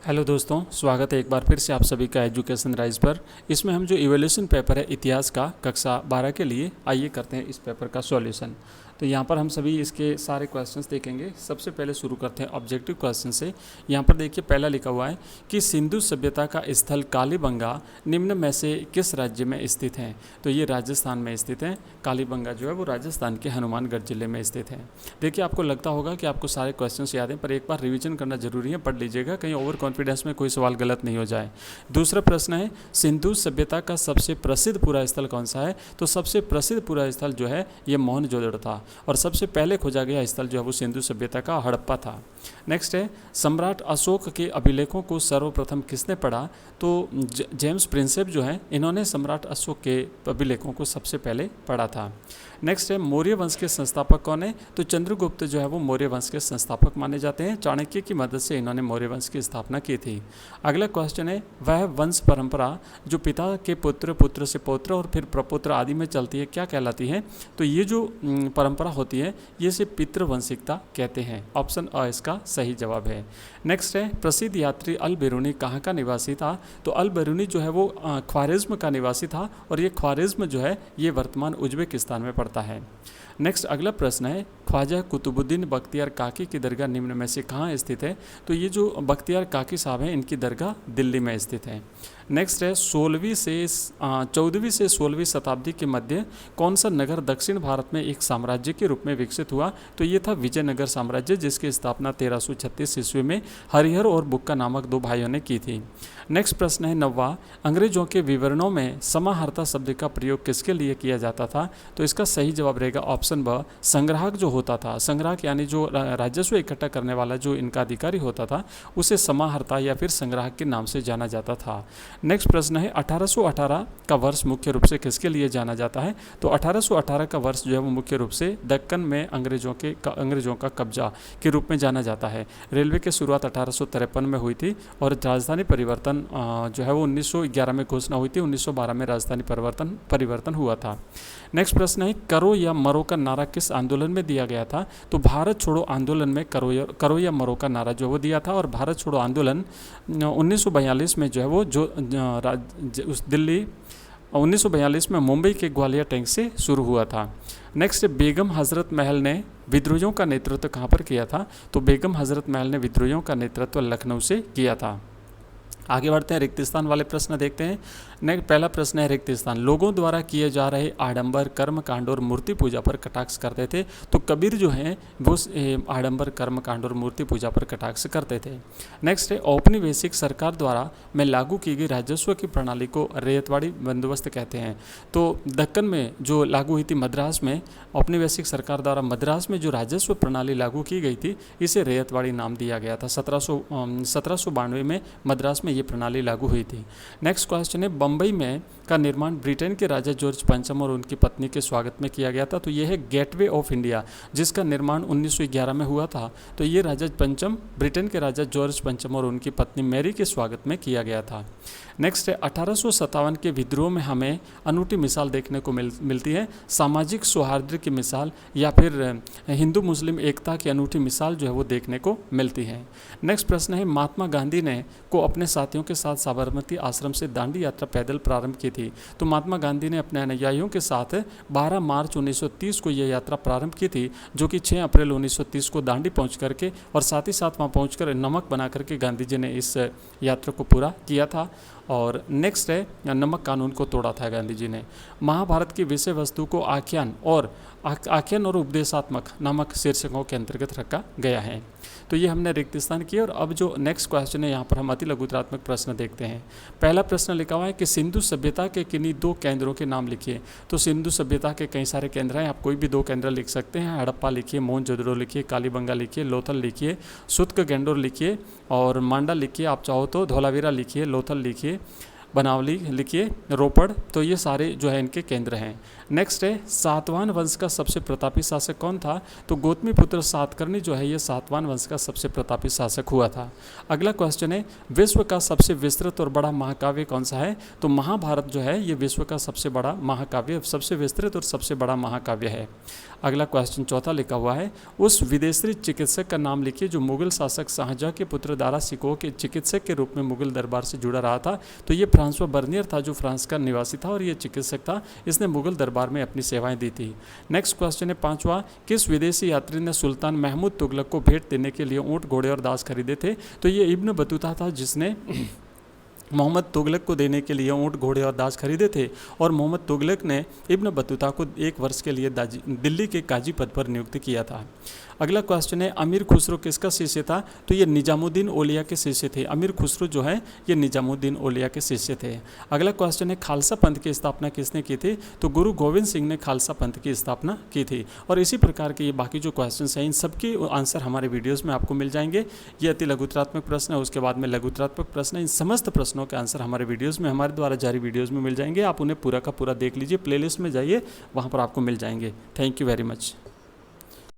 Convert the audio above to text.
Hello दोस्तों, स्वागत है एक बार फिर से आप सभी का एजुकेशन राइज पर। इसमें हम जो इवैल्यूएशन पेपर है इतिहास का कक्षा 12 के लिए, आइए करते हैं इस पेपर का सॉल्यूशन। तो यहाँ पर हम सभी इसके सारे क्वेश्चंस देखेंगे। सबसे पहले शुरू करते हैं ऑब्जेक्टिव क्वेश्चन से। यहाँ पर देखिए पहला लिखा हुआ है कि सिंधु सभ्यता का स्थल कालीबंगा निम्न में से किस राज्य में स्थित है। तो ये राजस्थान में स्थित है। कालीबंगा जो है वो राजस्थान के हनुमानगढ़ जिले में स्थित है। देखिए आपको लगता होगा कि आपको सारे क्वेश्चंस याद हैं, पर एक बार रिविजन करना जरूरी है, पढ़ लीजिएगा, कहीं ओवर कॉन्फिडेंस में कोई सवाल गलत नहीं हो जाए। दूसरा प्रश्न है सिंधु सभ्यता का सबसे प्रसिद्ध पूरा स्थल कौन सा है। तो सबसे प्रसिद्ध पूरा स्थल जो है ये मोहनजोदड़ो था, और सबसे पहले खोजा गया स्थल जो है वो सिंधु सभ्यता का हड़प्पा था। नेक्स्ट है सम्राट अशोक के अभिलेखों को सर्वप्रथम किसने पढ़ा। तो जेम्स प्रिंसेप जो है इन्होंने सम्राट अशोक के अभिलेखों को सबसे पहले पढ़ा था। नेक्स्ट है मौर्य वंश के संस्थापक कौन है। तो चंद्रगुप्त जो है वो मौर्य वंश के संस्थापक माने जाते हैं। चाणक्य की मदद से इन्होंने मौर्य वंश की स्थापना की थी। अगला क्वेश्चन है वह वंश परंपरा जो पिता के पुत्र, पुत्र से पौत्र और फिर प्रपुत्र आदि में चलती है क्या कहलाती है। तो ये जो परंपरा होती है ये से पितृवंशिकता कहते हैं। ऑप्शन अ इसका सही जवाब है। नेक्स्ट है प्रसिद्ध यात्री अल बेरूनी कहाँ का निवासी था। तो अल बेरूनी जो है वो ख्वारिज्म का निवासी था, और ये ख्वारिज्म जो है ये वर्तमान उज्बेकिस्तान में पड़ता है। नेक्स्ट अगला प्रश्न है ख्वाजा कुतुबुद्दीन बख्तियार काकी की दरगाह निम्न में से कहाँ स्थित है। तो ये जो बख्तियार काकी साहब हैं इनकी दरगाह दिल्ली में स्थित है। नेक्स्ट है 14वीं से 16वीं शताब्दी के मध्य कौन सा नगर दक्षिण भारत में एक साम्राज्य के रूप में विकसित हुआ। तो ये था विजयनगर साम्राज्य, जिसकी स्थापना 1336 ईस्वी में हरिहर और बुक्का नामक दो भाइयों ने की थी। नेक्स्ट प्रश्न है 9वां अंग्रेजों के विवरणों में समाहर्ता शब्द का प्रयोग किसके लिए किया जाता था। तो इसका सही जवाब रहेगा ऑप्शन ब संग्राहक जो होता था। संग्राहक यानी जो राजस्व इकट्ठा करने वाला जो इनका अधिकारी होता था उसे समाहर्ता या फिर संग्राहक के नाम से जाना जाता था। नेक्स्ट प्रश्न है 1818 का वर्ष मुख्य रूप से किसके लिए जाना जाता है। तो 1818 का वर्ष जो है वो मुख्य रूप से दक्कन में अंग्रेजों का कब्जा के रूप में जाना जाता है। रेलवे की शुरुआत 1853 में हुई थी, और राजधानी परिवर्तन जो है वो 1911 में घोषणा हुई थी। 1912 में राजधानी परिवर्तन हुआ था। नेक्स्ट प्रश्न है करो या मरो का नारा किस आंदोलन में दिया गया था। तो भारत छोड़ो आंदोलन में करो या मरो का नारा जो वो दिया था, और भारत छोड़ो आंदोलन 1942 में जो है वो उस दिल्ली 1942 में मुंबई के ग्वालियर टैंक से शुरू हुआ था। नेक्स्ट बेगम हजरत महल ने विद्रोहियों का नेतृत्व कहाँ पर किया था। तो बेगम हजरत महल ने विद्रोहियों का नेतृत्व लखनऊ से किया था। आगे बढ़ते हैं, रिक्त स्थान वाले प्रश्न देखते हैं। नेक्स्ट पहला प्रश्न है रिक्त स्थान लोगों द्वारा किए जा रहे आडंबर कर्म कांड और मूर्ति पूजा पर कटाक्ष करते थे। तो कबीर जो है वो आडंबर कर्म कांड और मूर्ति पूजा पर कटाक्ष करते थे। नेक्स्ट है औपनिवेशिक सरकार द्वारा में लागू की गई राजस्व की प्रणाली को रैयतवाड़ी बंदोबस्त कहते हैं। तो दक्कन में जो लागू हुई थी मद्रास में, औपनिवेशिक सरकार द्वारा मद्रास में जो राजस्व प्रणाली लागू की गई थी इसे रैयतवाड़ी नाम दिया गया था। 1792 में मद्रास में ये प्रणाली लागू हुई थी। नेक्स्ट क्वेश्चन है बम्बई में का निर्माण ब्रिटेन के राजा जॉर्ज पंचम और उनकी पत्नी के स्वागत में किया गया था। तो यह है गेटवे ऑफ इंडिया, जिसका निर्माण 1911 में हुआ था। तो ये राजा पंचम ब्रिटेन के राजा जॉर्ज पंचम और उनकी पत्नी मैरी के स्वागत में किया गया था। नेक्स्ट है 1857 के विद्रोह में हमें अनूठी मिसाल देखने को मिलती है। सामाजिक सौहार्द की मिसाल या फिर हिंदू मुस्लिम एकता की अनूठी मिसाल जो है वो देखने को मिलती है। नेक्स्ट प्रश्न है महात्मा गांधी ने को अपने साथियों के साथ साबरमती आश्रम से दांडी यात्रा पैदल प्रारंभ की थी। तो महात्मा गांधी ने अपने अनुयायियों के साथ 12 मार्च 1930 को यह यात्रा प्रारंभ की थी, जो कि 6 अप्रैल 1930 को दांडी पहुंच करके और साथ ही साथ वहां पहुंचकर नमक बना करके गांधी जी ने इस यात्रा को पूरा किया था। और नेक्स्ट है नमक कानून को तोड़ा था गांधी जी ने। महाभारत की विषय वस्तु को आख्यान और उपदेशात्मक नामक शीर्षकों के अंतर्गत रखा गया है। तो ये हमने रिक्त स्थान किया। और अब जो नेक्स्ट क्वेश्चन है यहाँ पर हम अति लघुत्रात्मक प्रश्न देखते हैं। पहला प्रश्न लिखा हुआ है कि सिंधु सभ्यता के किन्हीं 2 केंद्रों के नाम लिखिए। तो सिंधु सभ्यता के कई सारे केंद्र हैं, आप कोई भी 2 केंद्र लिख सकते हैं। हड़प्पा लिखिए, मोहनजोदड़ो लिखिए, कालीबंगा लिखिए, लोथल लिखिए, सुत्क गेंडोर लिखिए और मांडा लिखिए। आप चाहो तो धोलावीरा लिखिए, लोथल लिखिए, बनावली लिखिए, रोपड़, तो ये सारे जो है इनके केंद्र हैं। नेक्स्ट है सातवाहन वंश का सबसे प्रतापी शासक कौन था? तो गौतमीपुत्र सातकर्णी जो है ये सातवाहन वंश का सबसे प्रतापी शासक हुआ था। अगला क्वेश्चन है विश्व का सबसे विस्तृत और बड़ा महाकाव्य कौन सा है? तो महाभारत जो है ये विश्व का सबसे बड़ा महाकाव्य, सबसे विस्तृत और सबसे बड़ा महाकाव्य है। अगला क्वेश्चन चौथा लिखा हुआ है उस विदेशी चिकित्सक का नाम लिखिए जो मुगल शासक शाहजहां के पुत्र दारा शिकोह के चिकित्सक के रूप में मुगल दरबार से जुड़ा रहा था। तो ये फ्रांसवा बर्नियर था जो फ्रांस का निवासी था और ये चिकित्सक था, इसने मुगल दरबार में अपनी सेवाएं दी थी। नेक्स्ट क्वेश्चन है पांचवा किस विदेशी यात्री ने सुल्तान महमूद तुगलक को भेंट देने के लिए ऊंट, घोड़े और दास खरीदे थे? तो ये इब्न बतूता था जिसने मोहम्मद तुगलक को देने के लिए ऊंट, घोड़े और दास खरीदे थे और मोहम्मद तुगलक ने इब्न बतूता को 1 वर्ष के लिए दिल्ली के काजी पद पर नियुक्त किया था। अगला क्वेश्चन है अमीर खुसरो किसका शिष्य था? तो ये निजामुद्दीन औलिया के शिष्य थे। अमीर खुसरो जो है ये निजामुद्दीन औलिया के शिष्य थे। अगला क्वेश्चन है खालसा पंथ की स्थापना किसने की थी? तो गुरु गोविंद सिंह ने खालसा पंथ की स्थापना की थी। और इसी प्रकार के ये बाकी जो क्वेश्चन हैं इन सबके आंसर हमारे वीडियोज़ में आपको मिल जाएंगे। ये अति लघुतरात्मक प्रश्न है, उसके बाद में लघुतरात्मक प्रश्न है। इन समस्त प्रश्नों के आंसर हमारे वीडियोज़ में, हमारे द्वारा जारी वीडियोज़ में मिल जाएंगे। आप उन्हें पूरा का पूरा देख लीजिए, प्लेलिस्ट में जाइए, वहाँ पर आपको मिल जाएंगे। Thank you very much.